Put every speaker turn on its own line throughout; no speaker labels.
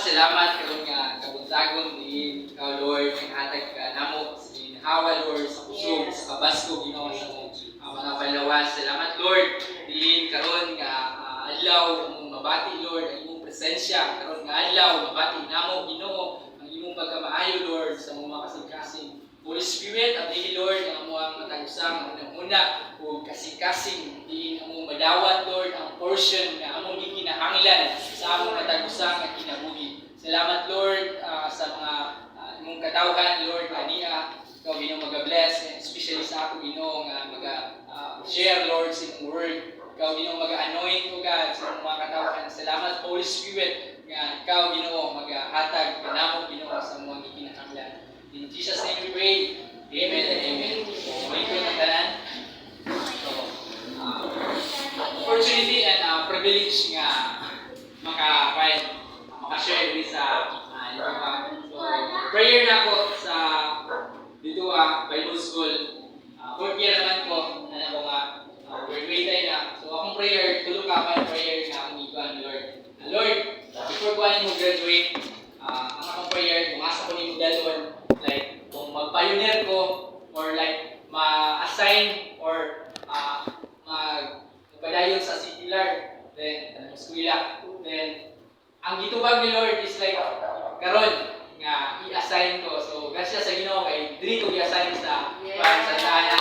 salamat karon nga kabuntagon ni ikaw Lord ang hatag ka namo sa ginhawa Lord sa kusog sa kabasko Ginoo sa mga panlawas. Salamat Lord diin karon nga adlaw among mabati Lord ang imong presensya karon nga adlaw mabati namo Ginoo ang imong pagkamaayo Lord sa mga kasing-kasing. Holy Spirit, abdi Lord ang among matag-usang una ug kasing-kasing diin among madawat Lord ang portion nga among gikinahanglan sa among matag-usang nga kinabuhi. Salamat Lord sa mga imong katawhan Lord ania ikaw Ginoo maga-bless especially sa ako Ginoo nga maga-share Lord sa imong word. Ikaw Ginoo maga-anoint o God sa mga katawhan. Salamat Holy Spirit nga ikaw Ginoo magahatag kanamo Ginoo sa mga gikinahanglan. In Jesus' name we pray. Amen and amen. Thank you ng tanan. Opportunity and privilege nga maka-share dito sa prayer na ko sa dito Bible School. Fourth year naman ko na ako nga graduate na. So akong prayer, tulong ka man prayer na akong iguan Lord. Lord, before ko mo graduate, ang akong prayer, umasa ko ni mo dalon like kung mag-pioneer ko or like ma-assign or magpadayon sa singular then eskwela then ang gitubag ni Lord is like karon nga i-assign ko so grasya sa Ginoo kay diri ko i-assign sa Santa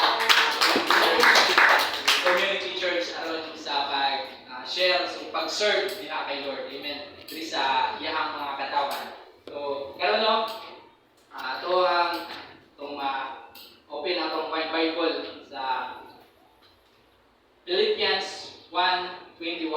Community Church aron sa pag-share so pag-serve diha kay Lord. Amen. Diri sa iyang mga katawan. So karon no open ang white Bible sa Philippians 1:21.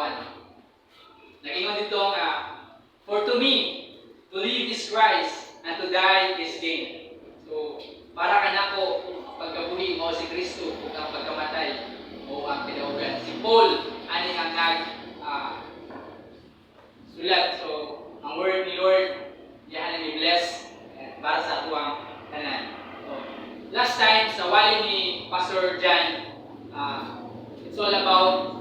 Nag-ingon dito nga, for to me, to live is Christ, and to die is gain. So, para kanako pagkabuhi mo si Kristo, kung ang pagkamatay mo ang pinaugan. Si Paul, ani ang sulat. So, ang word ni Lord, yan ang i-bless para sa tuwang tanan. So, last time, sa wali ni Pastor Jan, it's all about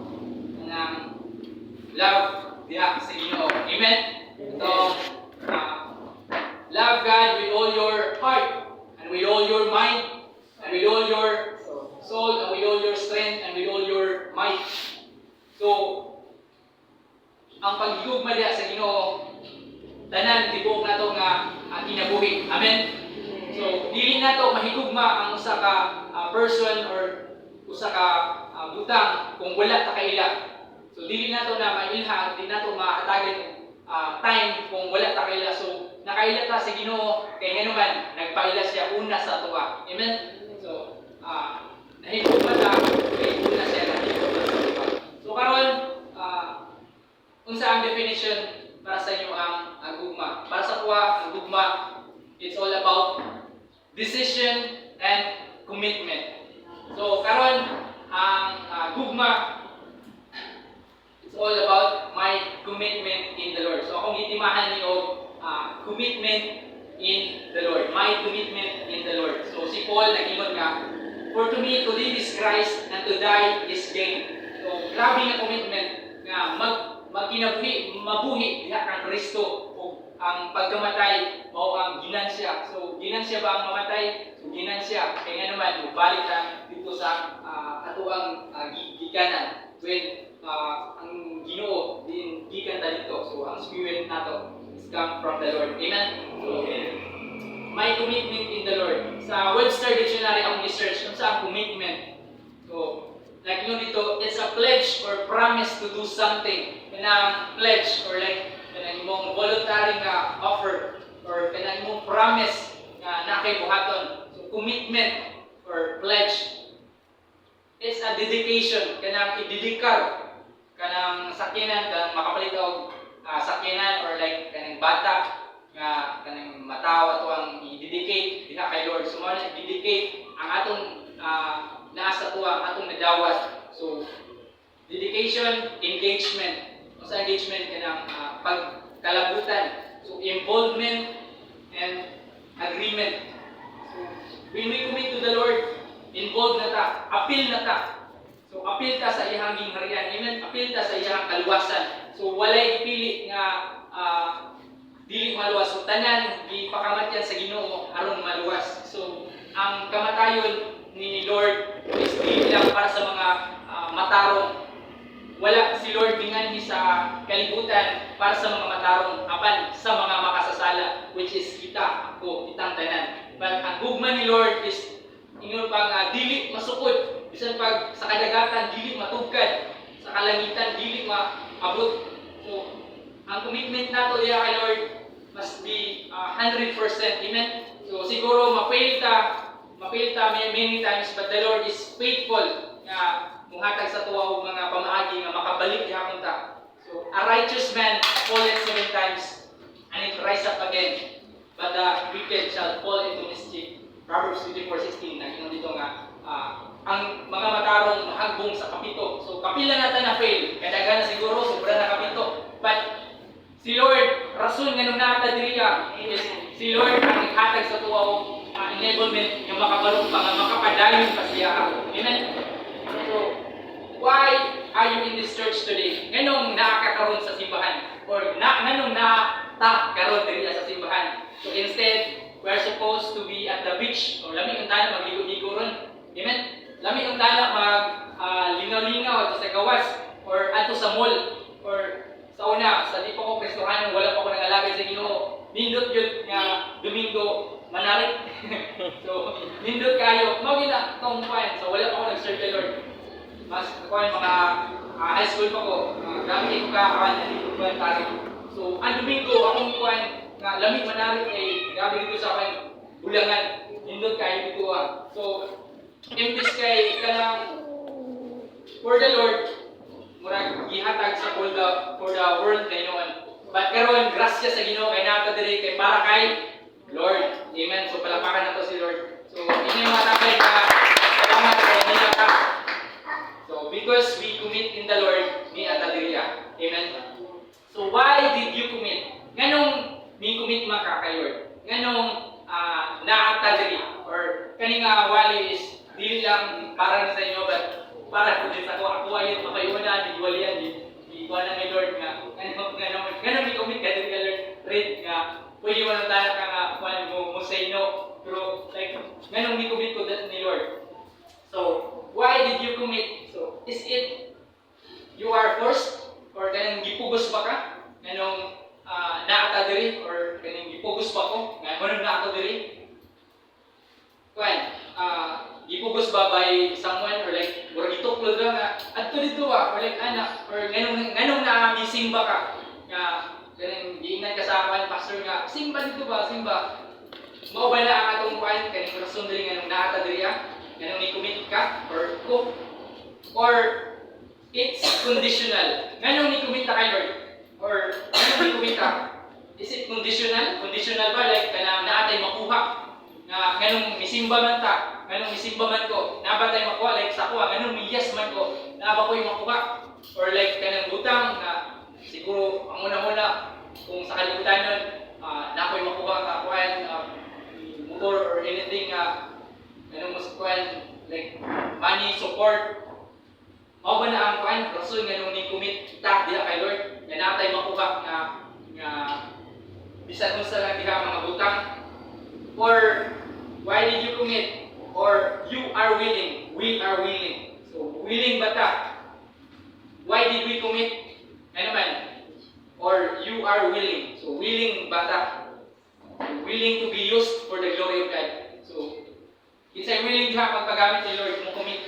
love diha sa Ginoo. Amen? Ito, love God with all your heart, and with all your mind, and with all your soul, and with all your strength, and with all your might. So, ang paghigugma diha sa Ginoo, tanan tibuok nato nga kinabuhi. Amen? So, dili nato mahigugma ang usa ka person or usa ka butang kung wala ta kaila. So, dili nato na mailha, dili nato mahatagan time kung wala ta kaila. So, nakaila ta sa Ginoo kay nganuman nagpaila siya una sa tuwa. Amen? So, nahigugma ta kay una siya nahigugma sa tuwa. So, karon unsa ang definition para sa inyo ang gugma? Para sa tuwa, ang gugma, it's all about decision and commitment. So, karon ang gugma, it's all about my commitment in the Lord. So, akong itimahan niyo commitment in the Lord. My commitment in the Lord. So, si Paul nag-ingon nga, for to me, to live is Christ, and to die is gain. So, grabe nga commitment nga magkinabuhi, mabuhi diha kang Kristo o ang pagkamatay mao ang ginansya. So ginansya ba ang mamatay? So ginansya kay nga naman mubalik ta dito sa atuang gikanan when ang Ginoo din gikan ta dito. So ang spirit nato is come from the Lord. Amen. So my commitment in the Lord. Sa Webster Dictionary ang research unsa ang commitment. So like dito, it's a pledge or promise to do something. Kanang pledge or like kanang imong voluntary nga offer or kanang imong promise nga nakay buhaton. So commitment or pledge. It's a dedication. Kanang idedikar kanang sakyanan kanang makapalit og sakyanan or like kanang bata nga kanang matawa to ang i-dedicate diha kay Lord. So mo i-dedicate ang atong nasa tuwa atong nadawas. So, dedication, engagement. Sa engagement kanang pagkalabutan. So, involvement and agreement. So, when we commit to the Lord, involved na ta, appeal na ta. So, appeal ta sa iyang gingharian. Amen? Appeal ta sa iyang kaluwasan. So, walay pili nga dili tanan gipakamatyan sa Ginoo aron maluwas. So ang kamatayon ni Lord is di lang para sa mga matarong. Wala si Lord dinganhi sa kalibutan para sa mga matarong apan sa mga makasasala, which is kita, ako, kitang tanan. But ang gugma ni Lord is ingon pang dili masukod, bisan pag sa kadagatan dili matugkad, sa kalangitan dili maabot. So ang commitment nato diha kay Lord must be 100%. Amen. So siguro ma-fail ta many times, but the Lord is faithful nga muhatag sa tuwa og mga pamaagi nga makabalik gihapon ta. So a righteous man falleth 7 times and it rise up again, but the wicked shall fall into mischief. Proverbs 24:16 na ingon dito nga ang mga matarong mahagbong sa kapito. So kapila nata na fail, kadagan na siguro sobra na kapito. But si Lord, rason nga nung naata diriya, si Lord ang naghatag sa tuwa o enablement nga makabalong pa, nga makapadayon pa siya. Amen? So, why are you in this church today? Nganong nakakaroon sa simbahan? Or nganong karon diriya sa simbahan? So instead, we are supposed to be at the beach. O lami ang tala magligo-ligo ron. Amen? Lami ang tala lingaw-lingaw ato sa gawas or ato sa mall or sa una, sa di pa ko Kristohanon, wala pa ko nangalagay sa Ginoo. Nindot yun nga Domingo manarik. So, nindot kayo. Mawin na itong kuhan. So, wala pa ako nag-serve kay Lord. Mas kuhan, mga high school pa ko. Gamit ko ka, nandito ko yung tarik. So, ang Domingo, akong kuhan, nga lamig manarik ay gabi dito sa akin bulangan. Nindot kayo dito So, imbis kay kanang for the Lord, murag gihatag sa for the world kay noon. But karon grasya sa Ginoo kay nato diri kay para kay Lord. Amen. So palakpakan nato si Lord. So ini mga tatay ka salamat kay nila ka. So because we commit in the Lord, ni ata diri. Amen. So why did you commit? Nganong mi commit maka kay Lord? Nganong naata diri or kaning wali is dili lang para sa inyo but para ko din sa ako ayon mapayuna di walian di kuha na may Lord nga ganun may commit ka din ka Lord read nga pwede mo na tayo ka nga kuha mo say no pero like ganun may commit ko ni Lord. So why did you commit? So is it you are forced or ganun gipugos ba ka? Ganun naata diri or ganun gipugos ba ko? Ganun naata diri? Kuha gipugos ba by someone or like murag ituklod lang nga adto dito or like anak or nganong na misimba ka nga ganun giingnan ka sa akin pastor nga simba dito ba simba mao ba na ang atong kuan kaning rason diri nganong naata diri nganong ni commit ka or ko or it's conditional nganong ni commit ka kay Lord or nganong ni commit ka is it conditional ba like kanang naatay makuha nga nganong misimba man ta ganun misimba man ko, nabatay makuha, like sa kuha, ganun miyas man ko, naba ko yung makuha. Or like kanang butang na siguro ang una-una, kung sa kalibutan nun, na ko yung makuha, kakuhan, motor or anything, ganun mas kuhan, like money, support. Mao ba na ang kuhan, rason ganun ni commit kita diha kay Lord, nga natay makuha nga bisan mo sa lang diha mga butang. Or why did you commit? Or you are willing, we are willing. So, willing ba ta? Why did we commit? Ano man? Or you are willing. So, willing ba ta? Willing to be used for the glory of God. So, isa'y willing ka magpagamit ni Lord mo commit.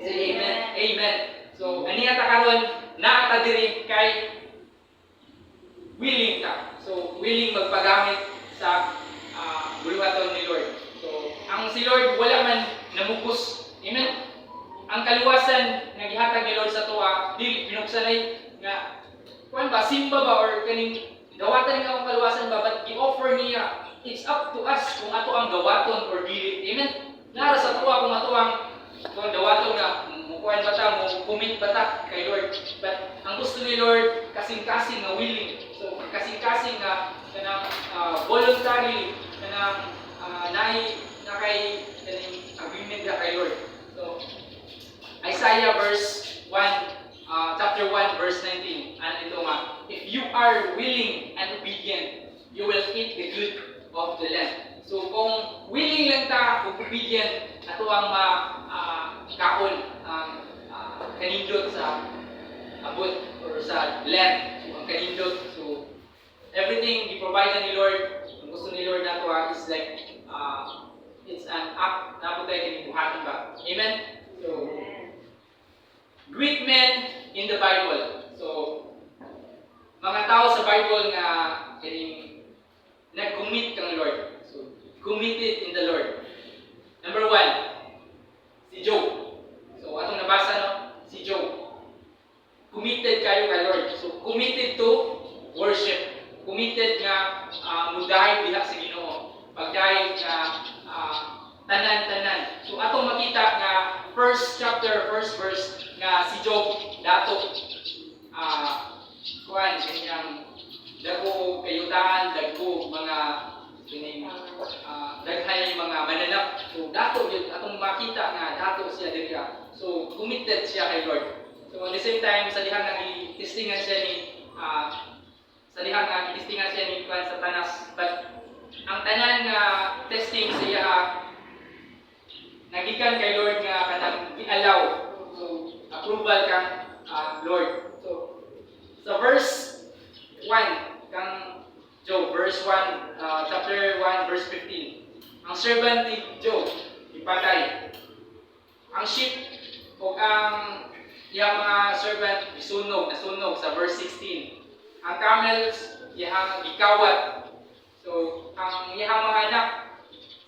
Say amen. Amen. So, aniya ta karon naata diri kay willing ta. So, willing magpagamit sa buluhaton ni Lord. So, ang si Lord wala man namugos. Amen. Ang kaluwasan nga gihatag ni Lord sa tuwa, dili pinugsanay nga kuan ba simba ba or kaning gawatan nga ang kaluwasan ba but gi-offer niya. It's up to us kung ato ang gawaton or dili. Amen. Nara sa tuwa kung ato ang gawaton nga kuan ba ta mo commit ba ta kay Lord. But ang gusto ni Lord kasing-kasing nga willing. So kasing-kasing nga kanang voluntary kanang na kay agreement na kay Lord. So, Isaiah chapter 1 verse 19. Ano ito nga? If you are willing and obedient, you will eat the good of the land. So kung willing lang ta, kung obedient, ato ang kaon ang kanindot sa abot or sa land, so ang kanindot. So everything i-provide ni Lord, ang gusto ni Lord nato is like it's an act na po tayo kinibuhatan ba. Amen? So great men in the Bible. So mga tao sa Bible nga kining nag-commit kang Lord. So committed in the Lord. Number 1, si Job. So atong nabasa no, si Job. Committed kayo kay Lord. So committed to worship. Committed nga mudahay diha sa Ginoo. Pagdahay nga tanan-tanan. So atong makita nga first chapter, first verse nga si Job dato kuan kanyang dagko kayutaan, dagko mga kining daghan yung mga mananap. So dato yun atong makita nga dato siya dira. So committed siya kay Lord. So at the same time sa dihang nga i-testingan siya ni kuan sa tanas, but ang tanan nga testing siya nagikan kay Lord nga kanang i-allow. So approval kang Lord. So sa verse 1 kang Job, verse 1, chapter 1, verse 15. Ang servant ni Job ipatay. Ang sheep o ang iyang mga servant nasunog sa verse 16. Ang camels iyang gikawat. So ang iyang mga anak,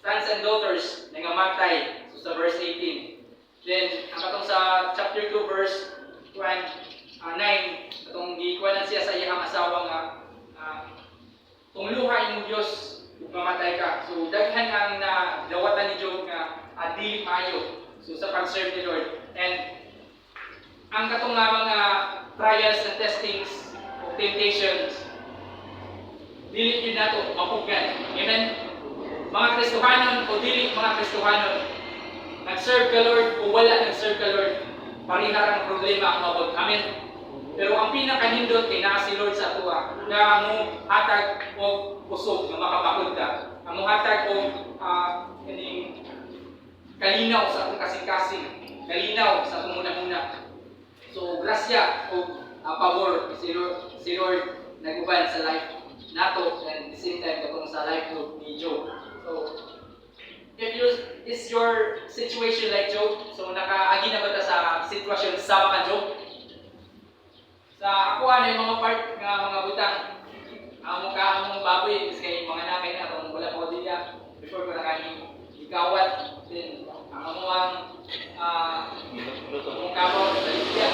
sons and daughters nangamatay. So sa verse 18. Then ang katong sa chapter 2 verse 9, atong gikuanan siya sa iyang asawa nga tungluha imong Dios ug mamatay ka. So daghan ang dawatan ni Job nga dili maayo so sa pag-serve ni Lord. And ang katong mga trials and testings o temptations dili yun nato mapugyan. Amen. Mga Kristohanon o dili mga Kristohanon, nag-serve ka Lord o wala nag-serve ka Lord, parihar ang problema ang mabot. Amen. Pero ang pinakanindot kay naa si Lord sa atua nga mo hatag og kusog nga makabakod ka. Ang mo hatag og kining kalinaw sa atong kasing-kasing, kalinaw sa atong muna-muna. So grasya o pabor si Lord naguban sa life nato and the same time katong sa life ni Job. So if is your situation like Job, so nakaagi na ba ta sa sitwasyon sama ka Job? Sa ako ay mga part nga mga butang among baboy is kay mga nakay na kung wala pa diya before ko nakani igawat then ang among kung kabaw sa diya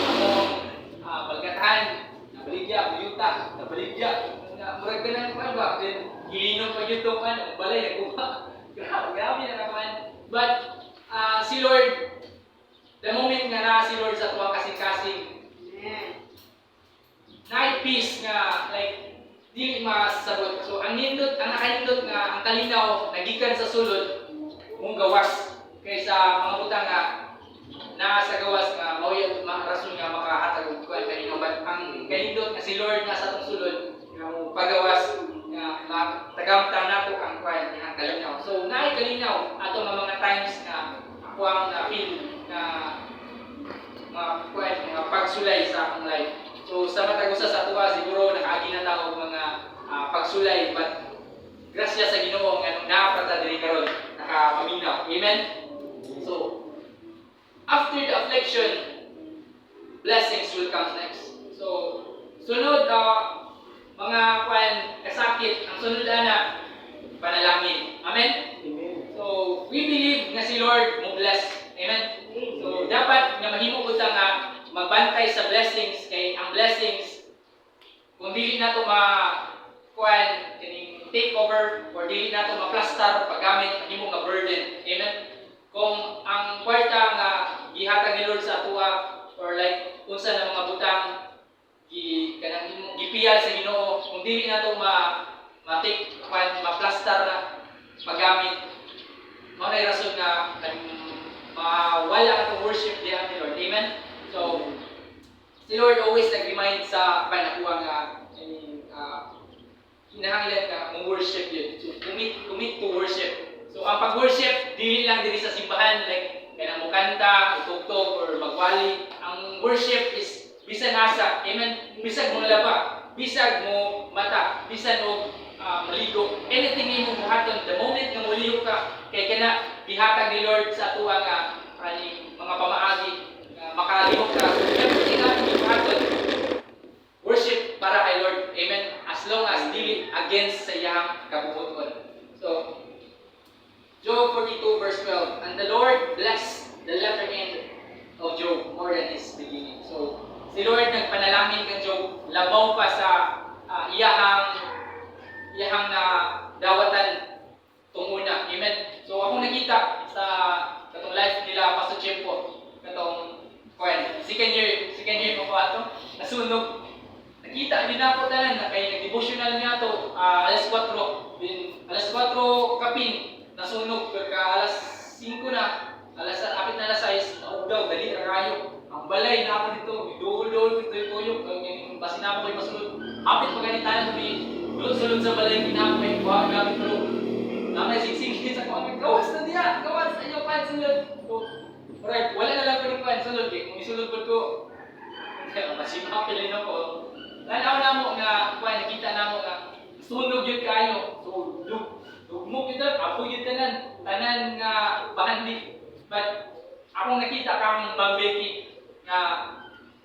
among balgatahan na baligya buyuta na baligya na murag ganang ba then giinom pa gyud tong balay nagkuha grabe na naman. But si Lord, the moment nga na si Lord sa tuwang kasing-kasing night peace nga like dili masabot. So ang nakanindot nga ang kalinaw nagikan sa sulod mong gawas kaysa mga butang nga naa sa gawas nga mao rason nga makahatag og kuan kanino. But ang kanindot nga si Lord nga sa tong sulod nga mo pagawas nga tagamtan nato ang kuan nga kalinaw. So naay kalinaw ato nga mga times nga ako ang feel na mga pagsulay sa akong life. So sa matagusa sa tuwa siguro nakaagi na ta og mga pagsulay, but grasya sa Ginoo nga nung naapata diri karon nakapaminaw. Amen. So after the affliction, blessings will come next. So sunod mga kasakit, ang sunod ana panalangin. Amen. So we believe nga si Lord mo bless. Amen. So dapat nga mahimo uta nga magbantay sa blessings kay ang blessings kung dili nato kining take over or dili nato maplastar paggamit ang imong nga burden. Amen. Kung ang kwarta nga gihatag ni Lord sa atua or like unsa na mga butang gipiyal sa Ginoo, kung dili nato ma-take maplastar na paggamit, mao na rason nga mawala atong worship diha ni Lord. Amen. So si Lord always nag-remind sa panakuha nga kinahanglan ka mo worship yun. So commit to worship. So ang pag-worship dili lang diri sa simbahan like kanang mo kanta, tugtog or magwali. Ang worship is bisan asa, amen. Bisag mo laba, bisag mo mata, bisan og maligo. Anything imo buhaton the moment nga moligo ka kay kana bihatag ni Lord sa atuwa nga mga pamaagi makalihok ka. Everything nga imo buhaton worship para kay Lord. Amen. As long as dili against sa iyang kabubuton. So Job 42 verse 12. And the Lord blessed the latter end of Job more than his beginning. So si Lord nagpanalangin kang Job labaw pa sa iyahang dawatan tunguna. Amen. So akong nakita sa katong life nila Pastor Jempo katong second year mo pa ato nasunog. Nakita din ako tanan na kay nag-devotional niya to alas 4 kapin nasunog ka alas 5 na apit na alas 6 naugdaw dali ra kayo ang balay na ako dito bidol-dol ito tuyok ang basin na ako masulod apit paganitan mi sulod sa balay kinako may kuha gamit pero namay sigsig sa kuha gawas na diya gawas ayo pa sulod so alright wala na lang ko ni kuha sulod kung isulod ko masima pila nako tanaw na mo nga kuha nakita na mo nga sunog yun kayo so dugmo kita apo yun tanan nga bahandi but akong nakita kang Mambeki nga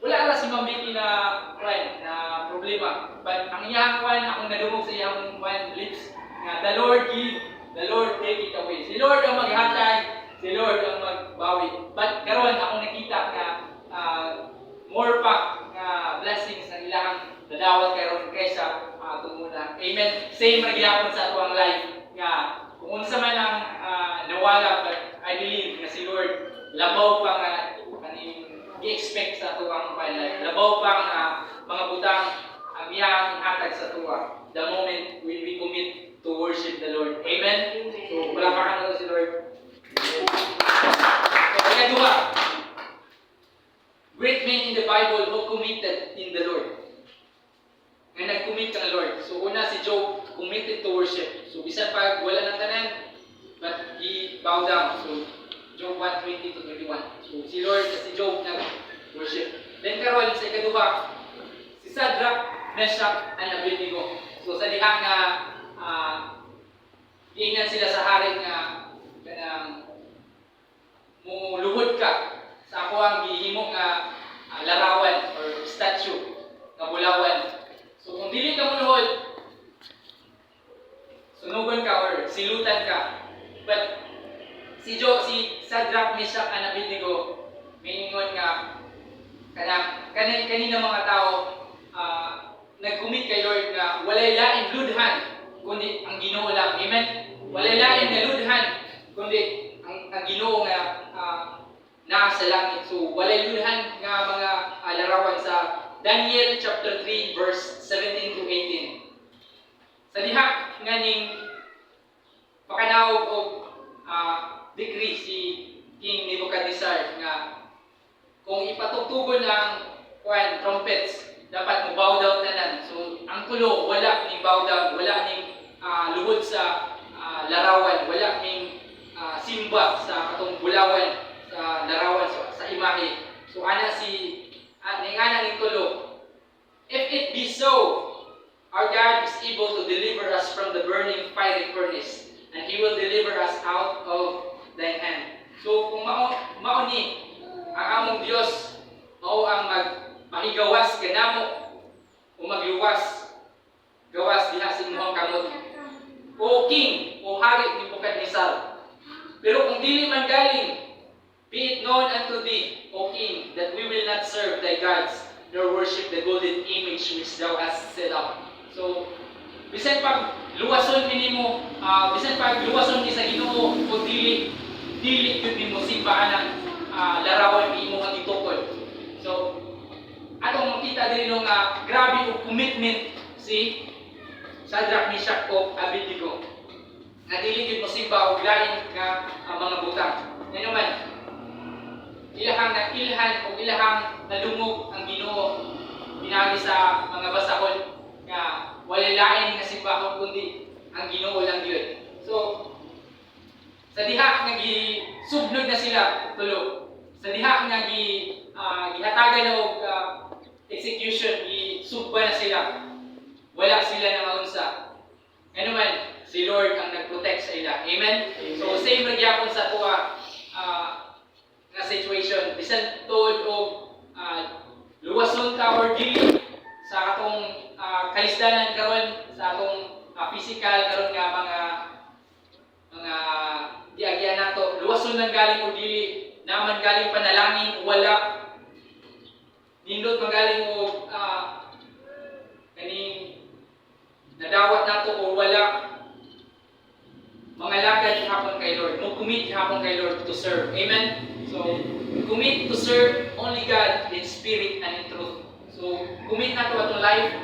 wala ra si Mambeki na friend na problema but ang iyang kwan akong nadungog sa iyang kwan lips nga the Lord give the Lord take it away si Lord ang maghatag si Lord ang magbawi but karon akong nakita nga more pa nga blessings ang ilang dadawat karon kaysa tunguna. Amen. Same ra gyapon sa atuang life nga kung unsa man ang nawala but I believe nga si Lord labaw pa nga kaning gi-expect sa atuang life. Labaw pa nga mga butang ang iyang hatag sa tuwa the moment when we commit to worship the Lord. Amen. So palakpakan nato si Lord. So ikaduha, great men in the Bible who committed in the Lord. Nga nag-commit ka Lord. So una si Job committed to worship. So bisan pag wala ng tanan but he bowed down. So Job 1:20 to 21. So si Lord si Job nag-worship. Then karon sa ikaduha si Shadrach, Meshach, and Abednego. So sa dihang nga giingnan sila sa hari nga kanang muluhod ka sa ako ang gihimo nga larawan or statue nga bulawan. So kung dili ka muluhod, sunugan ka or silutan ka. But si Shadrach, Meshach, and Abednego mingon nga kanina mga tao nag-commit kay Lord nga walay lain ludhan kundi ang Ginoo lang. Amen. Walay lain nga ludhan kundi ang Ginoo nga naa sa langit. So walay ludhan nga mga larawan sa Daniel chapter 3 verse 17 to 18. Sa diha nganing pakanawog og decree si King Nebuchadnezzar nga kung ipatugtugon ang trumpets dapat mo bow down tanan. So ang tulo wala ning bow down, wala ning luhod sa larawan, wala ning simba sa katong bulawan sa larawan sa imahe. So ana ningana ning tulo. If it be so, our God is able to deliver us from the burning fiery furnace, and He will deliver us out of thine hand. So kung mao ni ang among Dios mao ang mahigawas kanamo o magluwas gawas diha sa imong kamot. O king o hari ni Nebuchadnezzar. Pero kung dili man galing, be it known unto thee, O king, that we will not serve thy gods, nor worship the golden image which thou hast set up. So, bisan pag luwason nimo, bisan pag luwason ni sa Ginoo o dili gyud nimo simbahan ang larawan ni imo ang gitukod. So, atong makita diri no nga grabe og commitment si Shadrach, Meshach, o Abednego. Nga dili gyud mo simba og lain nga mga butang. Ngano man ilahang nailhan o ilahang nalumog ang Ginoo pinagi sa mga basahon nga wala lain nga simbahon kundi ang Ginoo lang gyud. So sa diha nga gisublod na sila tulo. Sa diha nga gihatagan na og execution, gisugba na sila. Wala sila na maunsa. Ano man, si Lord ang nag-protect sa ila. Amen? So same ra gyapon sa tuwa nga situation. Bisan tuod og luwason ka or dili sa atong kalisdanan karon, sa atong physical karon nga mga diagyan nato, luwason lang galing o dili, naman galing panalangin, wala nindot magaling o kaning nadawat nato o wala, mga lagad hapon kay Lord, mag-commit hapon kay Lord to serve. Amen? So, commit to serve only God in spirit and in truth. So, commit na to atong life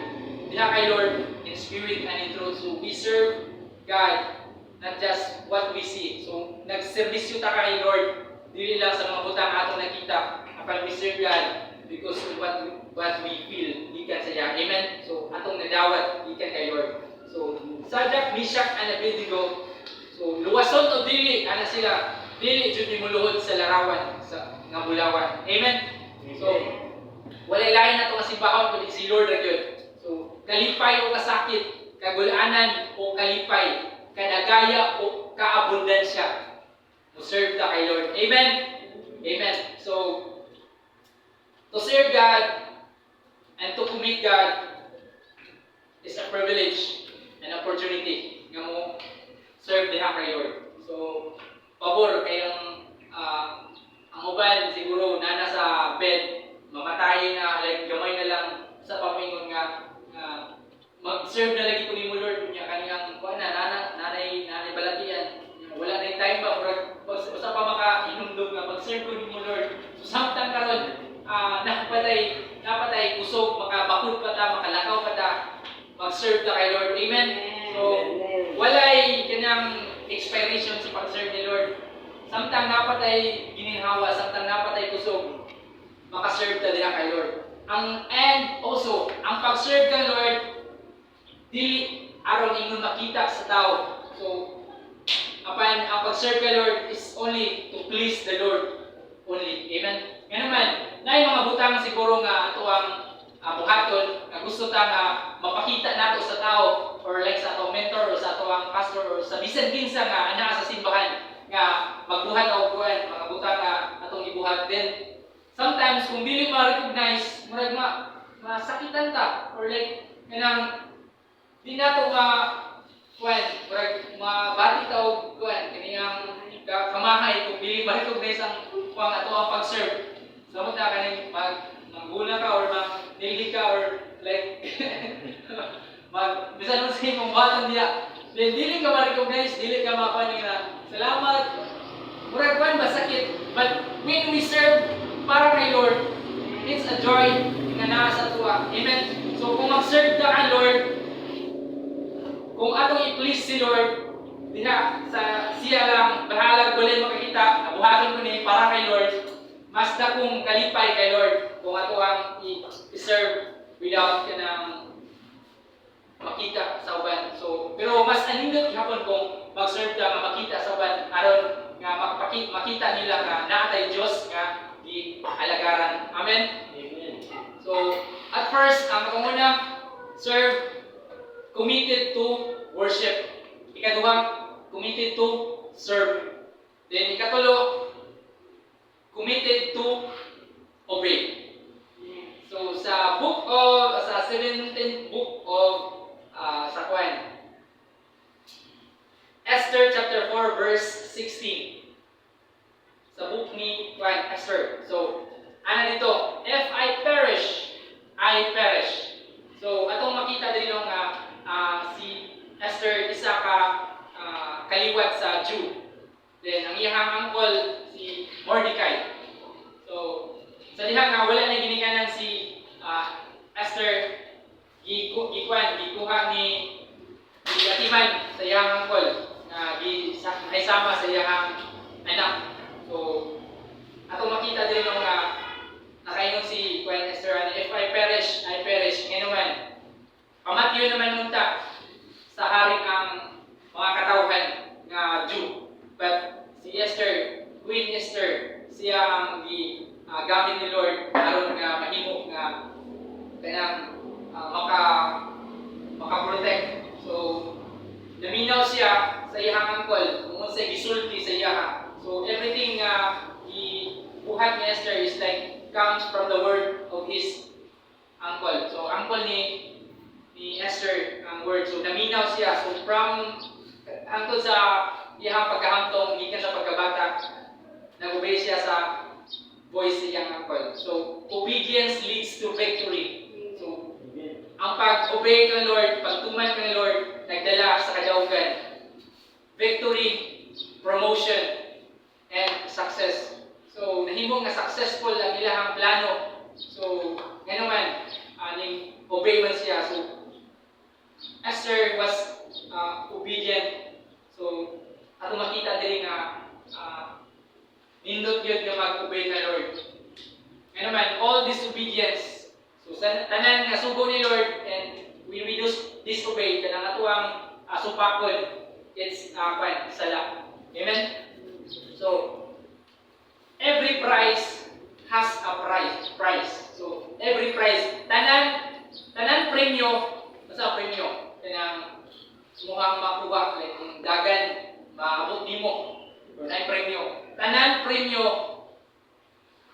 diha kay Lord in spirit and in truth. So, we serve God, not just what we see. So, nagserbisyo ta kay Lord, dili lang sa mga butang atong nakita, apan we serve God because of what we feel gikan sa iya. Amen? So, atong nadawat gikan kay Lord. So, Shadrach, Meshach, and Abednego, so, luwason o dili, ana sila, dili jud ni muluhod sa larawan, sa nga bulawan. Amen? So, walay lain na ito nga simbahon kundi si Lord ra gyud. So, kalipay o kasakit, kagulanan o kalipay, kadagaya o kaabundansya, to serve ta kay Lord. Amen? Amen. So, to serve God and to commit God is a privilege and opportunity nga mo serve diha kay Lord. So, pabor kayong ang uban siguro nana sa bed, mamatay na, like gamay na lang sa pamingon nga mag-serve na lagi ko ni mo Lord niya kaniyang kuan na nanay balatian. Wala na time ba basta pa maka-inumdum nga mag-serve ko ni mo Lord. So samtang karon napatay kusog, makabakod pa ta, makalakaw pa ta, mag-serve ta kay Lord. Amen. So walay kanang expiration sa pag-serve ni Lord. Samtang napatay gininhawa, samtang napatay kusog, maka-serve ta diha kay Lord. And also, ang pag-serve kay Lord, dili aron ingon makita sa tao. So, apan ang pag-serve kay Lord is only to please the Lord only. Amen? Nga naman, na mga butang siguro nga ato ang buhaton, nga gusto ta nga mapakita nato sa tao, or like sa atong mentor, or sa ato ang pastor, or sa bisan kinsa nga ana sa simbahan, nga magbuhat o buwan, mga butang nga atong ibuhat. Then, sometimes, kung dili ma-recognize, murag masakitan ta, or like, kanang, di na ito murag mabati ta o kaniyang kamahay, kung dili ma-recognize ang ato ang pag-serve. Samot na kaning mangguna ka, or manilhi ka, or like, bisan mo sa imong batan diya. Then, dili ka ma-recognize, dili ka makuha na, salamat, murag ba sakit. But when we serve para kay Lord, it's a joy nga naa sa tuwa. Amen? So kung mag-serve ta kay Lord, kung atong i-please si Lord, diha sa siya lang, bahalag walay makikita, nabuhaton ko ni para kay Lord, mas dakong kalipay kay Lord kung ato ang i-serve without kanang makita sa uban. So, pero mas anindot gihapon kung mag-serve ta nga makita sa uban aron nga makita nila nga naatay Dios nga alagaran. Amen? Amen. So, at first, ang una, serve, committed to worship. Ikaduha, committed to serve. Then, ikatulo, committed to obey. So, sa 17th book of Esther chapter 4 verse 16. Sa book ni Esther. So, ano dito? If I perish, I perish. So, atong makita din nung si Esther isa ka kaliwat sa Jew. Then, ang iyang uncle, si Mordecai. So, sa diha nga, wala na ginikanan si Esther, gikuha ni Atiman sa iyang uncle, na isama sa iyang anak. So, atong makita din nung nakaingon si Queen Esther, if I perish, I perish. Ngayon naman, pamatyo naman nung ta, sa iyang uncle, kung unsay gisulti sa iya. So everything buhat ni Esther is like comes from the word of his uncle. So uncle ni Esther ang word. So naminaw siya. So from hangtod sa iyang pagkahamtong gikan sa pagkabata, nag-obey siya sa voice sa iyang uncle. So obedience leads to victory. So ang pag-obey ng Lord, pagtuman ng Lord, nagdala sa kadaugan. Victory, promotion, and success. So nahimo nga successful ang ilahang plano. So ngayon aning obey man siya. So Esther was obedient. So ato makita diri nga nindot gyud nga mag-obey na Lord. Ngayon all disobedience. So tanan nga sugo ni Lord and we disobey kanang atuang supakon, it's sala. Amen. So every prize has a price. So every prize, tanan premyo, basta premyo, kanang muhang makuha like kung dagan maabot nimo or nay premyo. Tanan premyo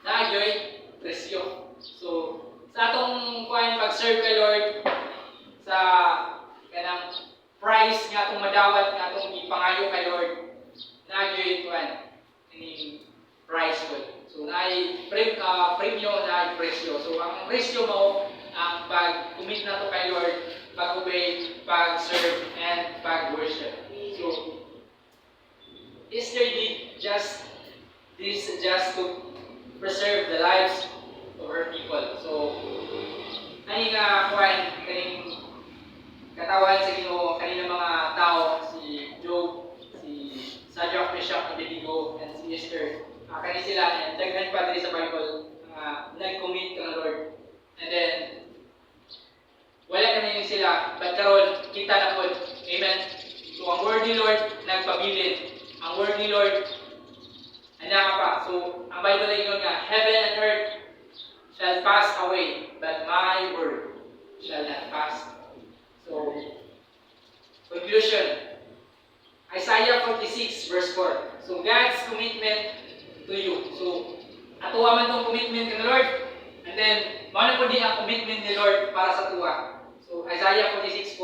na ayoy presyo. So sa atong pag-serve kay Lord sa kanang price nga atong madawat nga atong ipangayo kay Lord, na ayoy ini price ko. So naay premyo na presyo. So ang presyo mo ang pag-commit nato kay Lord, pag-obey, pag-serve, and pag-worship. So Esther did just to preserve the lives of her people. So ani nga kaning katawan sa Ginoo kanina mga tao, si Job, si Shadrach, Meshach, Abednego, and si Esther. Kani sila and daghan pa diri sa Bible nag-commit kang Lord. And then wala na yun sila, but karon kita na po. Amen. So ang word ni Lord nagpabilin. Ang word ni Lord ana pa. So ang Bible ay nga heaven and earth shall pass away, but my word shall not pass. So conclusion, Isaiah 46 verse 4. So God's commitment to you. So atuwa man tong commitment ng Lord, and then mao po di ang commitment ni Lord para sa tuwa. So Isaiah 46:4,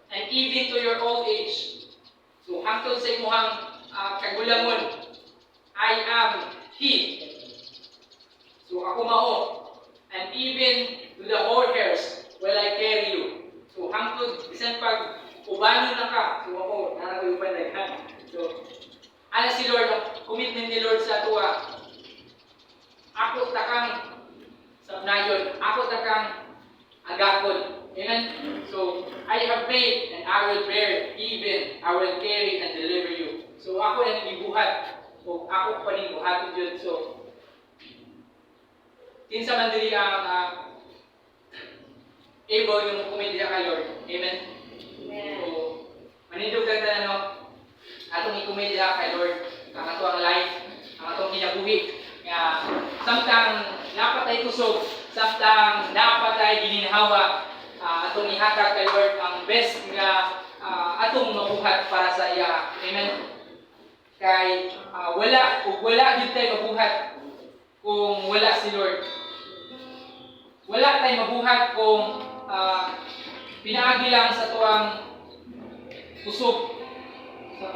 and even to your old age. So hangtod sa imong kagulangon, I am He. So ako mao, and even to the whole hairs will I carry you. So hangtod bisan pag ubanon na ka, so ako naraw yung panaghan. So ana si Lord, ang commitment ni Lord sa tuwa. Ako takang sabnayon, ako takang agakon. Amen? So, I have made and I will bear, even I will carry and deliver you. So, ako na nagibuhat. O ako pa rin buhatin yun. So, kinsa man diri ang able yung kumidya kay Lord. Amen? So, manindog lang na atong ikumidya kay Lord. Ang ato ang life, ang atong kinabuhi. Samtang napatay kusog, samtang napatay gininhawa, atong ihatag kay Lord ang best nga atong mabuhat para sa iya. Amen. Kay wala gid tay mabuhat kung wala si Lord. Wala tay mabuhat kung pinaagi lang sa tuwang kusog sa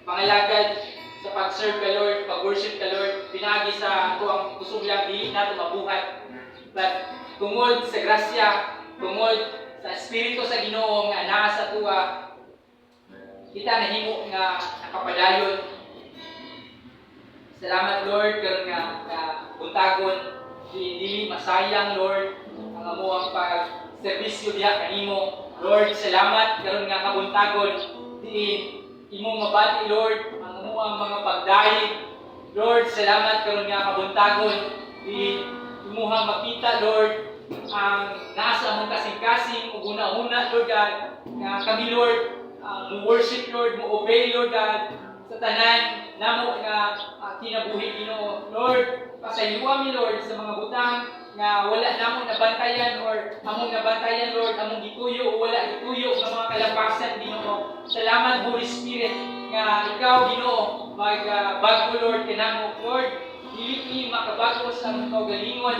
pangalagad, sa pag-serve kay Lord, pag-worship kay Lord, pinagi sa tuwang kusog lang, dili nato mabuhat. But tungod sa grasya, tungod sa Espiritu sa Ginoo nga naa sa tuwa, kita nahimo nga nakapadayon. Salamat Lord karon nga buntagon, dili masayang Lord ang amuang pag-serbisyo diha kanimo. Lord, salamat karon nga kabuntagon, diin imong mabati Lord ang amuang mga pagdayeg. Lord, salamat karon nga kabuntagon, imuhang makita Lord ang nasa mong kasing-kasing ug una-una Lord God nga kami Lord mo worship Lord, mo obey Lord God sa tanan namo nga kinabuhi Ginoo. Lord, pasayloa mi Lord sa mga butang nga wala namong nabantayan or among nabantayan Lord, among gituyo o wala o tuyo ng mga kalapasan, Ginoo. Salamat, Holy Spirit, nga ikaw, Ginoo, magbago, Lord, kanamo, Lord. Dili ni makabago sa among kaugalingon.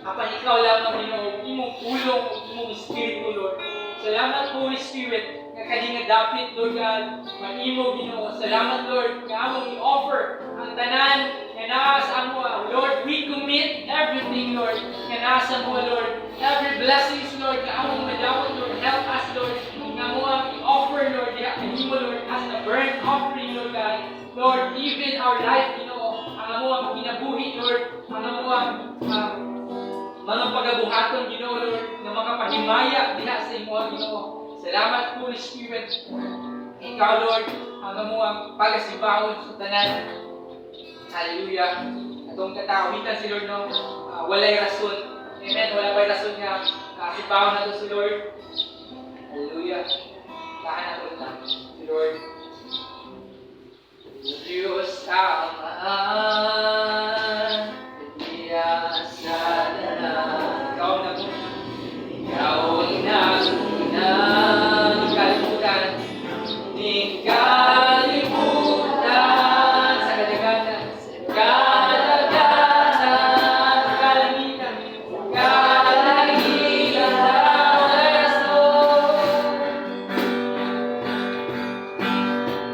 Apan ikaw lamang, Ginoo, imong pulong o imong Espiritu, Lord. Salamat, Holy Spirit, nga kadi nga dapit, Lord God, mag-imo, Ginoo. Salamat, Lord, nga among i-offer ang tanan nga naa sa amo, Lord. We commit everything, Lord, nga naa sa mo, Lord. Every blessings, Lord, nga among madawat, Lord. Help us, Lord, nga mo ang i-offer, Lord, diha kanimo, Lord, as a burnt offering, Lord God. Lord, even our life, Ginoo, ang amo ang kinabuhi, Lord, ang amo ang mga pagabuhaton, Ginoo, Lord, na makapahimaya diha sa imo, Ginoo. Salamat, Holy Spirit. Ikaw, Lord, ang amo ang pagasibahon sa tanan. Hallelujah. Atong katawitan si Lord, no? Walay rason. Amen. Wala ba'y rason nga sibahon na to si Lord. Hallelujah. Tahan na to na si Lord. Diyos Amaan, sa danan. Ikaw ang nagunang kalimutan, di kalimutan sa kadagatan, kalangitan, kalahilan ng rason.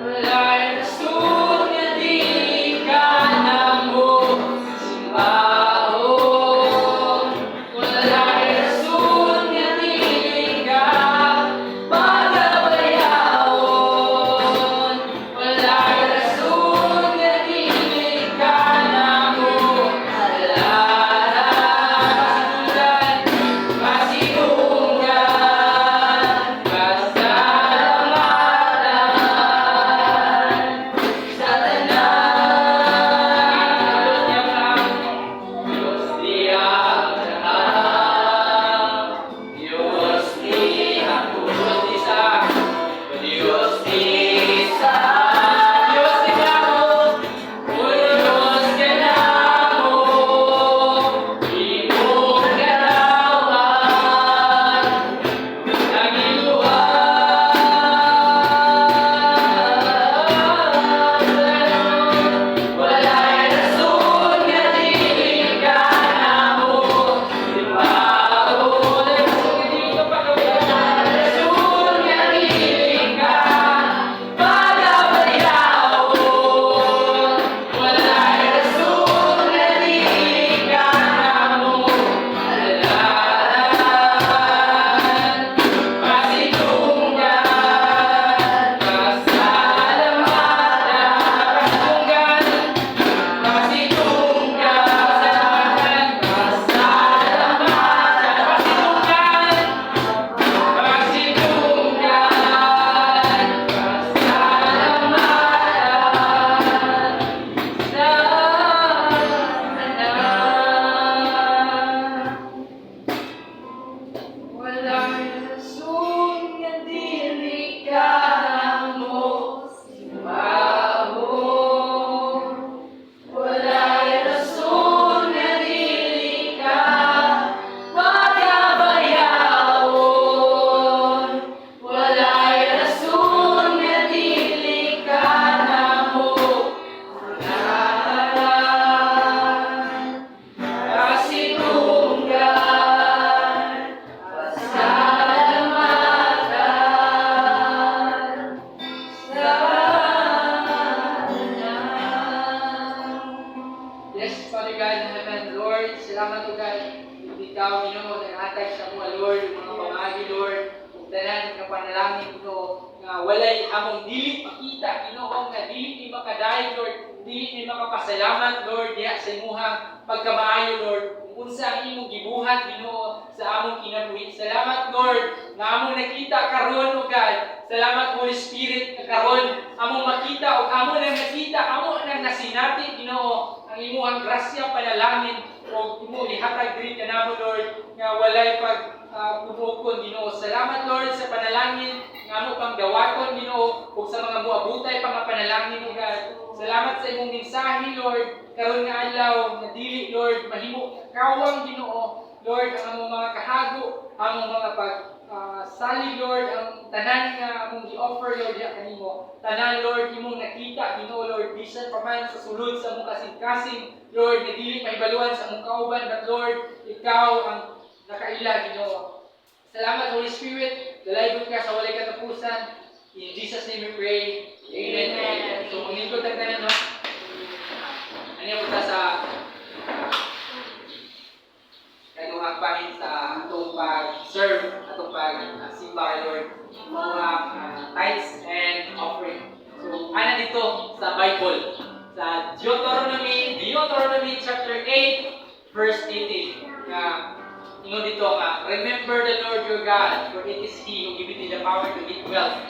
Wala'y rason nga di ka na mo simbahon. Wala'y rason nga di ka pagabayawon. Wala'y rason nga di ka na mo alaran. Pasidunggan, pasalamatan sa tanan. Diyos tiyang lahat, Diyos tiyang Diyos isa, Diyos isa, Diyos tinamo, Diyos tinamo, imong ganawan, nagiluwag. Wala'y rason nga dili ka namo simbahon. Wala'y rason nga dili ka pagabayawon. Wala'y rason nga dili ka namo alaran. Pasidunggan, pasalamatan, pasidunggan, wala'y rason nga dili ka namo simbahon. Wala'y rason nga dili ka pagabayawon. Wala'y rason nga dili ka namo alaran. Pasidunggan, pasalamatan sa tanan. Yes, Father God in heaven, Lord, salamat o God. Ikaw, Ginoo, nanghatag sa mga Lord, mga pamagi, Lord, ug tanan nga panalangin, Ginoo, nga walay among dili makita, Ginoo, nga dili ni makadayon, Lord, dili ni makapasalamat, Lord, diha sa imuhang pagkamaayo, Lord, kung unsa ang imong gibuhat, Ginoo, sa among kinabuhi. Salamat, Lord, nga among nakita karon, O God. Salamat, Holy Spirit, nga karon among makita o among nang nakita, among nang nasinati, Ginoo, ang imong grasya panalangin o imo ihatag diri kanamo, Lord, nga walay pagpupukon, Ginoo. Salamat, Lord, sa panalangin nga amo pang dawaton, Ginoo, ug sa mga muabutay pa nga panalangin, O God. Salamat sa imong mensahe, Lord, karon nga adlaw nga dili, Lord, mahimo kawang, Ginoo, Lord, ang among mga kahago, among mga salig Lord ang tanan nga mong gi-offer Lord diha kanimo. Tanan Lord imong nakita Ginoo Lord bisan pa man sa sulod sa mong kasing-kasing Lord nga dili mahibaluan sa mong kauban but Lord ikaw ang nakaila Ginoo. Salamat Holy Spirit, dalaygon ka sa walay katapusan. In Jesus name we pray. Amen. Amen. So manglingkod ang tanan no. Ano po sa kayong pangin sa atong pag-serve, atong pag-simba kay Lord, mga tithes and offering. So, ana dito sa Bible, sa Deuteronomy chapter 8, verse 18, na ingon dito nga, remember the Lord your God, for it is He who giveth thee the power to get wealth.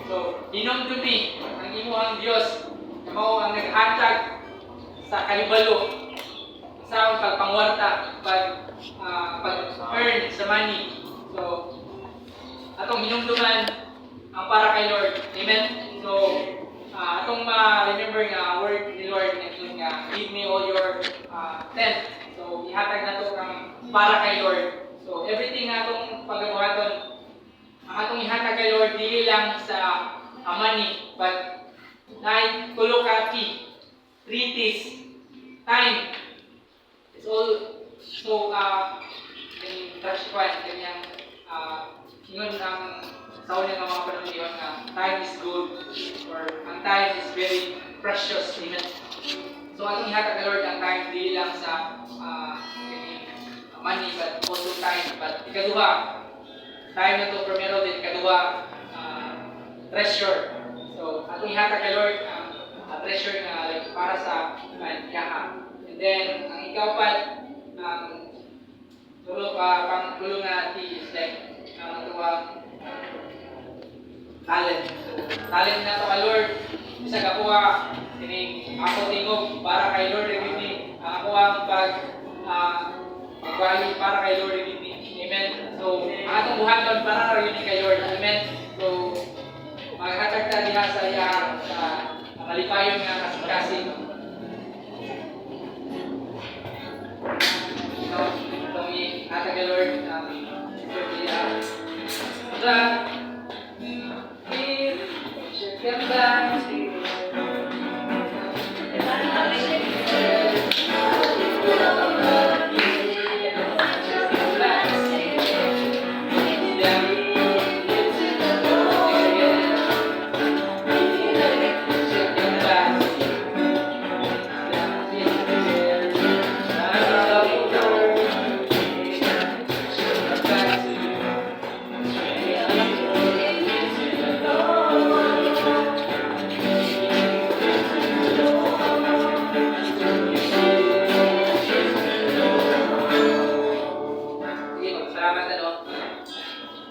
So, hinumdumi ang imuhang Diyos na mao ang naghatag sa kahibalo sa pagpangwarta, pag-earn sa money. So, atong hinumduman ang para kay Lord. Amen? So, atong ma-remember nga word ni Lord na yun nga, give me all your tenth. So, ihatag na to ang para kay Lord. So, everything nga atong paggabuhaton, ang atong ihatag kay Lord, dili lang sa money, but na tulo ka key, 3 T's, time. It's all so in touch point kanyang ingon ang sa unang mga panahon niyon nga time is good or ang time is very precious. Amen. So atong ihatag Lord ang time dili lang sa money but also time. But ikaduha, time na to primero din ikaduha treasure. So atong ihatag Lord ang treasure nga like para sa yaha. And then, ang ikapat, pang-tulong na is like, talent. So, talent na to ka Lord. Isa ka kuha, ako tingog para kay Lord everything. Ako ang pag-value para kay Lord everything. Amen. So, ang atong buhaton para rin kay Lord. Amen. So, maghatag ta diha sa malipayon nga kasing-kasing. Kami atag Lord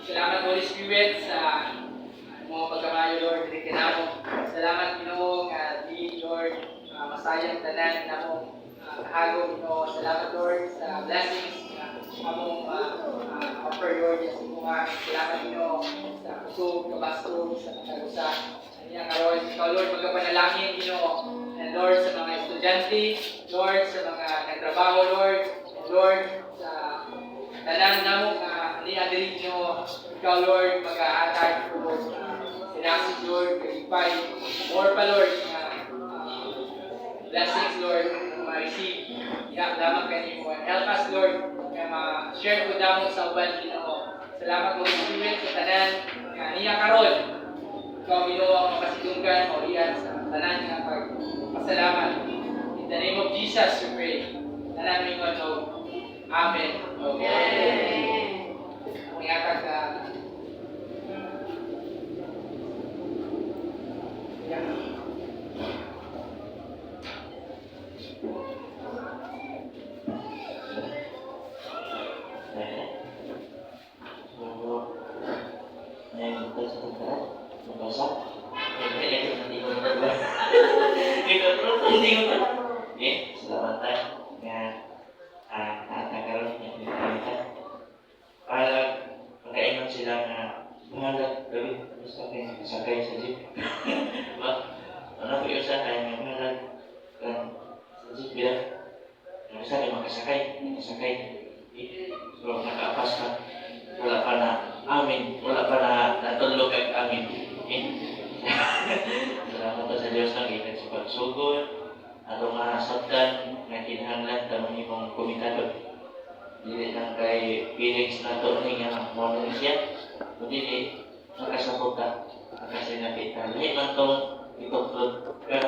Salamat Holy Spirit sa mga pagkamayo Lord, kinamo. Salamat Ginoo nga di Lord masayang tanan namo kahagom Ginoo. Salamat Lord sa blessings nga among offer Lord sa mga. Salamat Ginoo sa kusog, kabastog, sa katagusa. Kanya karon ikaw Lord magkapanalangin Ginoo. And Lord sa mga estudyante, Lord sa mga nagtrabaho Lord, and Lord sa tanan namo ni-adrin nyo, ikaw Lord, mag-a-attack Lord, sinasig Lord, kalipay, more pa Lord, blessings Lord, ma-receive, lamang kanimo. Help us Lord, na ma-share ko damo sa uban Ginoo. Salamat Holy Spirit sa tanan, nga niya karon, ikaw Ginoo ang makasidunggan, maulian sa tanan nga pagpasalamat. In the name of Jesus, we pray. Tanan mo Lord. Amen. Okay. Ihatag ka.
Selamat tayo nga natagaroon niya para pagkaingon sila na mahalag gawin sa akin sakay sa jeep. Diba? Ano po yung sakay nga mahalag sa jeep bila sa akin makasakay. So nakaapas ka wala pa na amin, wala pa na natulog ang amin. Okay? Salamat sa Diyos ng ikan sa pagsugod, atong mga sabtan, nga kinahanglan, tanong imong komitado. Dili lang kay feelings na to ni nga mono siya, kundi ni makasabot ka, makasinapit ka. Lahi man tong ituklod ka.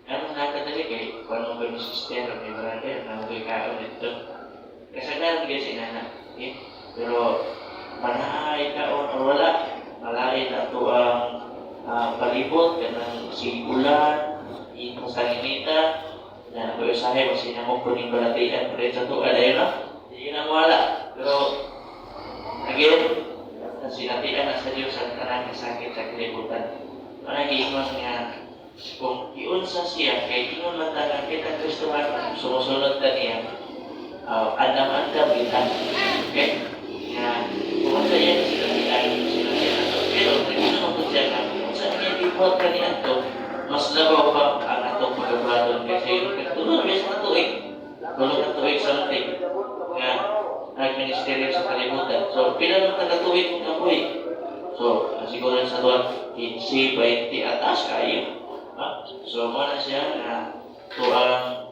Ano nakadali kay kung ano ba yung sister o may brother na may kaon dito. Kasagaran ka si nana. Okay? Pero manahay kaon o wala, malain na ito ang palibot, kanang sigulan, ipasanginita, na nag-usahe, masinamok po ng balatian, pero sa ito, alay na. Hindi na wala. Pero, again, sinatian na sa Diyos ang kanang sakit sa kalibutan. Managiingon nga, kung iunsa siya, kay ingon matagang kita Kristohan, sumusunod ka niya, andam-andam kita. Okay? Nga, kung sa iya sila na ito. Pero, nag-inom ko siya nga, kung saan niya bipot ka niya ito, mas labaw pa ang atong pagkabladon. Kasi, tulog na sa tuig. Tulog na tuig sa ating nga nag-ministeryo sa kalibutan. So, pila lang taga-tuig ng apoy. So, siguro sa tuwag, 15, 20, atas kayo. So, muna siya na tuang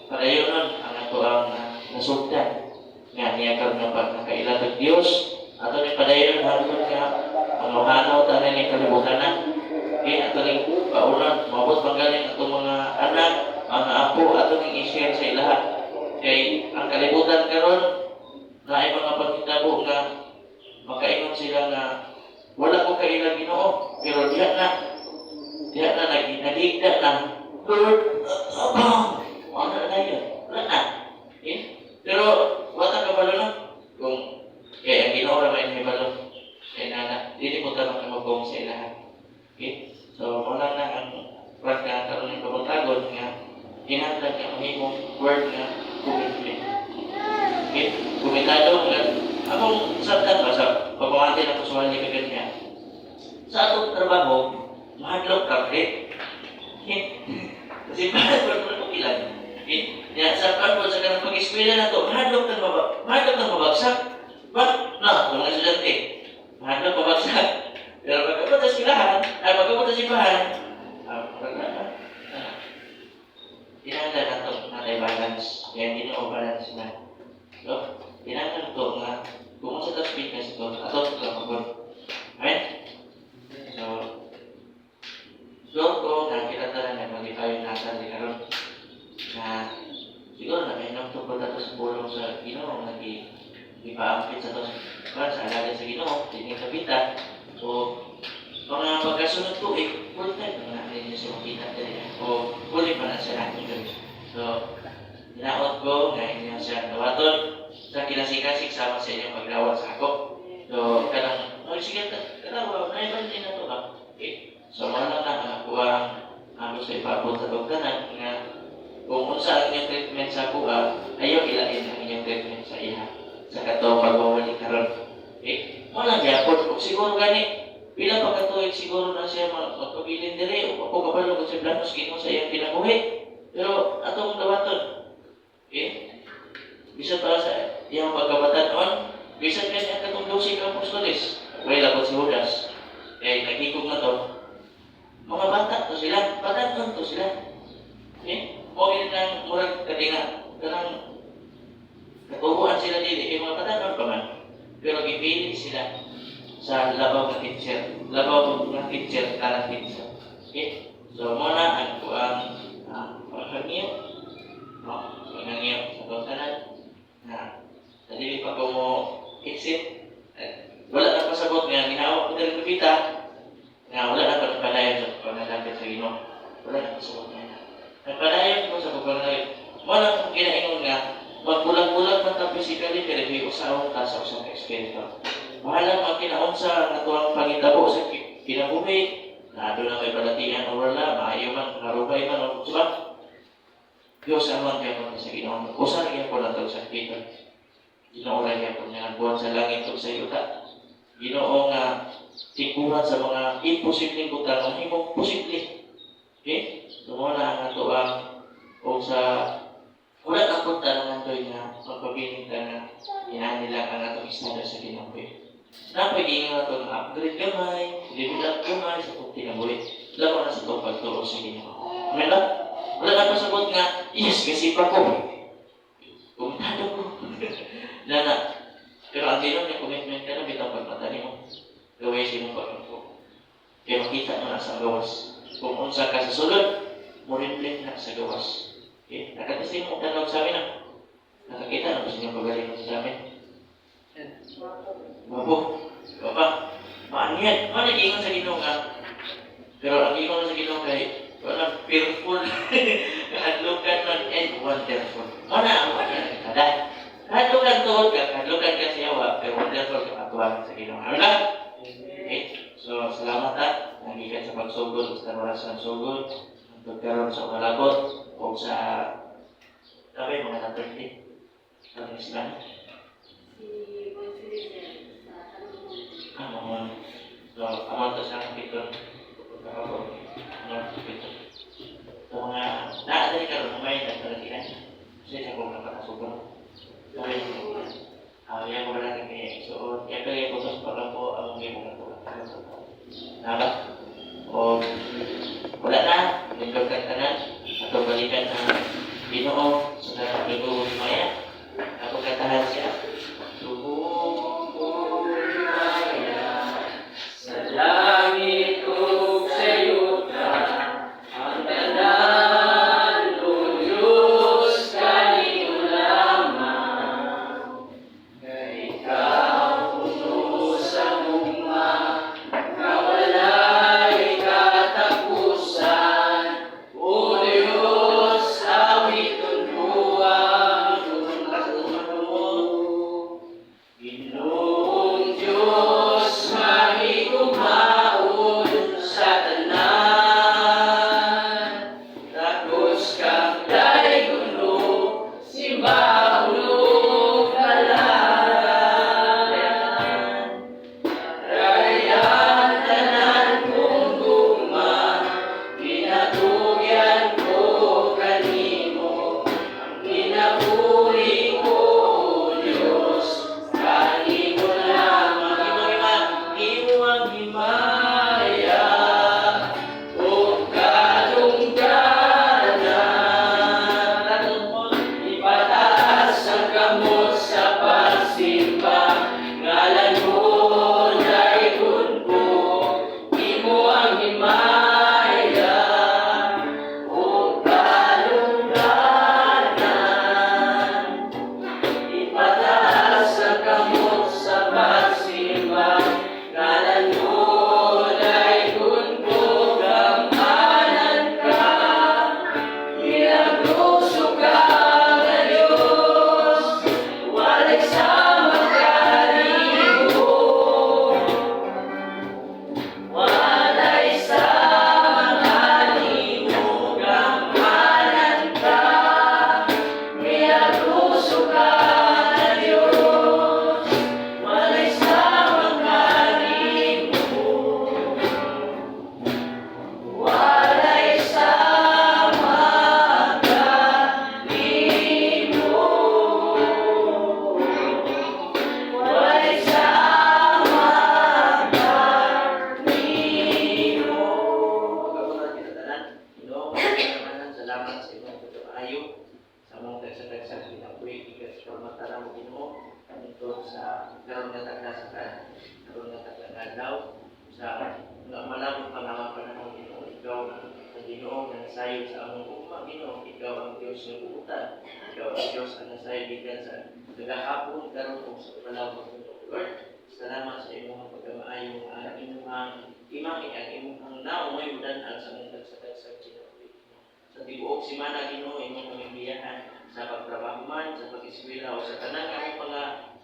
padayon nun, ang tuang nasugdan. Nga niya kang nakailatag Diyos. Ato ni padayon hanggang nga ang mahanaw tanan ni kalibutan na. Okay, ato ni paulan, mabot magaling itong mga anak, mga apo, ato ni i-share sa ilaha. Kay ang kalibutan karon na ay mga pagkitabo nga makaingon sila nga wala ko kailang Ginoo, pero diha na nagigda na Lord, ano na yun? Wala na. Pero wala ka balo na kung kaya ang Ginoo naman yung balo kaya nana, hindi ko tanong ka magkong sa ilahan. Okay? So, wala na ang pagkakaroon ng kabutagon nga ginagdag ang mahimong word nga commitment. Okay? Komitado nga akong sabtan ba sa pagmamati na kusuhan ni kaganyan. Sa atong trabaho, mahadlok ka, okay? Kasi mahadlok ka na ilan. Kaya sa kanpo sa kanang pag-eskwela na ito, mahadlok kang mabagsak. Ba? Na, mga estudyante, mahadlok mabagsak. Pero pagkabot sa silahan, pagkabot sa sipahan, tinanda na ito na balance. Kaya hindi na balance na. So, tinanda na ito nga, kung sa tapos na ito, ato ito lang pagod. Right? So, doon ko, nakita na mag-ipayong nasan ni Karon. Na, siguro na may nagtupod na ito sa bulong sa Ginoo, nag-ipaangkit sa ito sa alaga sa Ginoo, tinig kapita. So, mga pagkasunod ko, full time na natin yung sa makita talaga. O, fully pa na siya natin. So, inaot ko, ngayon niya siya nawaton sa kinasik-kasik sama sa inyong paglawat sa ako. So, kanang, sige, katawa, naiban din na ito ba? Okay. So, mga na ako ang gusto ipapot sa pagkanan nga kung unsa ang inyong treatment sa kuha, ayaw ilain ang inyong treatment sa iha. Sa katong pagbawali karon. Okay? Walang gyapon. Kung siguro gani, pila pagkatuig siguro na siya magpabilin diri o ako kapalo kung siya planos kino sa iyang kinabuhi. Pero atong dawaton. Okay? Bisa para sa iyang pagkabatanon, bisa kanya katong 12 ka apostoles. Wala ko si Judas. Naghikog na to. Mga bata to sila, batanon to sila. Okay? O yun ang murag katinga, kanang natubuan sila dili, mga batanon pa man. Pero gipili sila sa labaw ng teacher. Labaw ng teacher, kanang teacher. Okay? So, muna ang panghangiyo. Panghangiyo sa pagkanan. Hindi pa ko mo exit. Wala na pasabot nga, ginawag ko dahil kapita. Wala na pa padayon sa pangalagay sa Ginoo. Wala na pasabot nga. Nagpadayon ko sa pagkakalagay. Wala kong kinaingon nga, magbulag-bulag man ta physically, pero may usawang ta sa usang espiritu. Mahalang ang kinaunsa na tuwang pangitabo sa kinabuhi, na doon na may balatian o wala, maayo man, narubay man o diba? Diyos naman kayo naman sa Ginoo. Usa rin po lang ito sa kita. Ginoo rin po niya buwan sa langit o sa yuta. Ginoo nga tikuhan sa mga imposibleng butang, ang himong posible. Okay? So muna ang ito o sa wala na po talangan doon na magpapiling ka na inanila ka na itong estado sa Ginoo. Na pwede nga ito ng upgrade gamay, level up gamay sa itong tinabuhi. Laban na sa itong pagturo sa Ginoo. Amen ba? Wala na pasabot nga, yes, kasi pa ko. Kumitado ko. Na. Pero ang Ginoo niya, commitment ka na, bitang pagmatani mo. Gawin siya mong pagmaturo. Kaya makita mo na sa gawas. Kung unsa ka sa sulod, mo rin na sa gawas. Okay? Nakatesting mo tanong sa amin na. Nakakita na ba sa inyong pagaling sa amin? Babo, Papa, maano yan? Maano nag-iingon sa Ginoo nga? Pero ang ingon sa Ginoo kay wala fearful, kahadlukan man and wonderful. Mana ang mga kada? Kahadlukan tuhod ka, kahadlukan ka sa yawa, pero wonderful ka matuwa sa Ginoo. Amen ba? Okay, so salamat ha. Nagikan sa pagsugod, sa orasan sugod, pagkaroon sa umalagot, o sa sabi mga natulti. Ang Islam. So, amal to sa kapiton. So, mga naadali ka rin, may nagtalagian. Kasi sa kong nakakasugan. Yan ko ba natin kaya. So, yan ka rin po sa paglang po ang mga mga tulad. Naba? O, wala na. Lindol ka tanan. Atau balikan na Ginoo sa nakapagluho ni Maya. Ako katahan siya.
Langit ug sa yuta, ang tanan o Diyos kanimo lamang. Kay ikaw puno sa mugma, kawalay katapusan. O Diyos, awit tunduan, Ginoong Diyos, mahigugmaon sa tanan. Takos kang daiguno, simbahulog halalan. Rayan tanan kong gugma, pinatugyan ko kanimo. Ang pinapuri ko, Diyos, kanimo lamang. Imo ang himaya o kadungganan. Ipataas ang kamot sa pagsimba, ngalan mo dayon ko. Imo ang himaya o kadungganan. Ipataas ang kamot sa pagsimba, ngalan mo dayon ko. Gamanan ka, pinagluso ka nga Diyos, walay sama kanimo. Walay sama kanimo, gamanan ka, pinagluso ka nga Diyos, walay sama kanimo. Walay sama kanimo. Walay sama kanimo. Pagkakunan kita tanan, Ginoo, pagkamanan, salamat sa imong pagkaayo, sa mong tagsa-tagsa sa pinabuhi, ikas pagmatara mo Ginoo, ito sa karon nga tagnasakan, karon nga tagnadaw, sa nga malamang pangalan panahon Ginoo, ikaw ang Ginoo nga nasayo sa among ugma Ginoo, ikaw ang Dios ng buutan, ikaw ang Dios ang nasayo gikan sa kagahapon karon ug sa panahon Ginoo. Lord, salamat sa imong pagkamaayo ang imong imang ang imong naoy udan sa mong tagsa-tagsa Ginoo. Sa tibuok semana Ginoo imong pamimbiyahan sa pagtrabaho man, sa pag-eskwela o sa tanan nga mong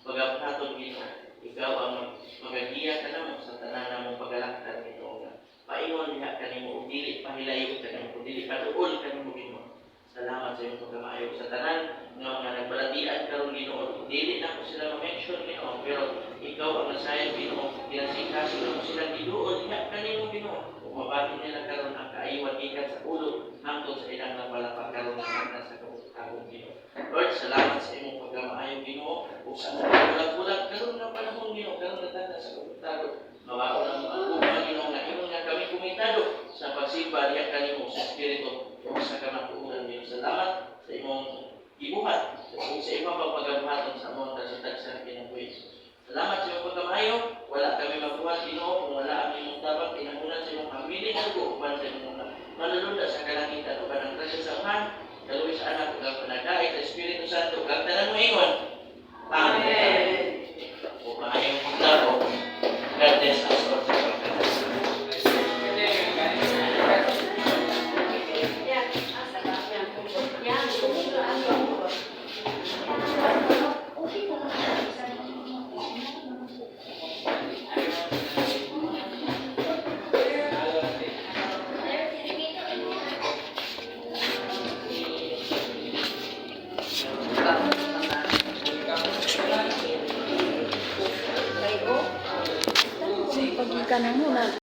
pagabhatod Ginoo. Ikaw ang magagiya kanamo sa tanan namong pagalaktan Ginoo. Paingon niya kanimo ug dili pahilayo kanimo ug dili paduol kanimo Ginoo. Salamat sa imong pagkamaayo sa tanan nga mga nagbalatian karon Ginoo. Dili na ko sila ma-mention Ginoo, pero ikaw ang nasayo Ginoo. Kinasikaso mo sila giduol niya kanimo Ginoo. Ug mabati nila karon ang kaayuan gikan sa ulo hangtod sa ilang napalapag karon sa kabubuhay.
akong Ginoo. Lord, salamat sa imong pagkamaayo, Ginoo. Ug sa mga bulag-bulag karon nga panahon, Ginoo, karon natanda sa komentado. Mabao lang ang kuma, Ginoo, nga ingon nga kami komentado sa pagsimba diha kanimo sa Espiritu ug sa kamatuoran, Ginoo. Salamat sa imong gibuhat ug sa imong pagpagabuhaton sa among tagsa-tagsa kinabuhi. Salamat sa imong pagkamaayo. Wala kami mabuhat, Ginoo, kung wala ang imong tabang kinabunan sa imong pamilya ko uban sa imong manulunda sa kalangitan uban ang grasya sa Aman, kaluwi sa anak ug ang panagdait sa Espiritu Santo ug ang tanan mo ingon. Amen. O maayong pagtao. God bless us all sa pagkakas.
Pag ka na muna.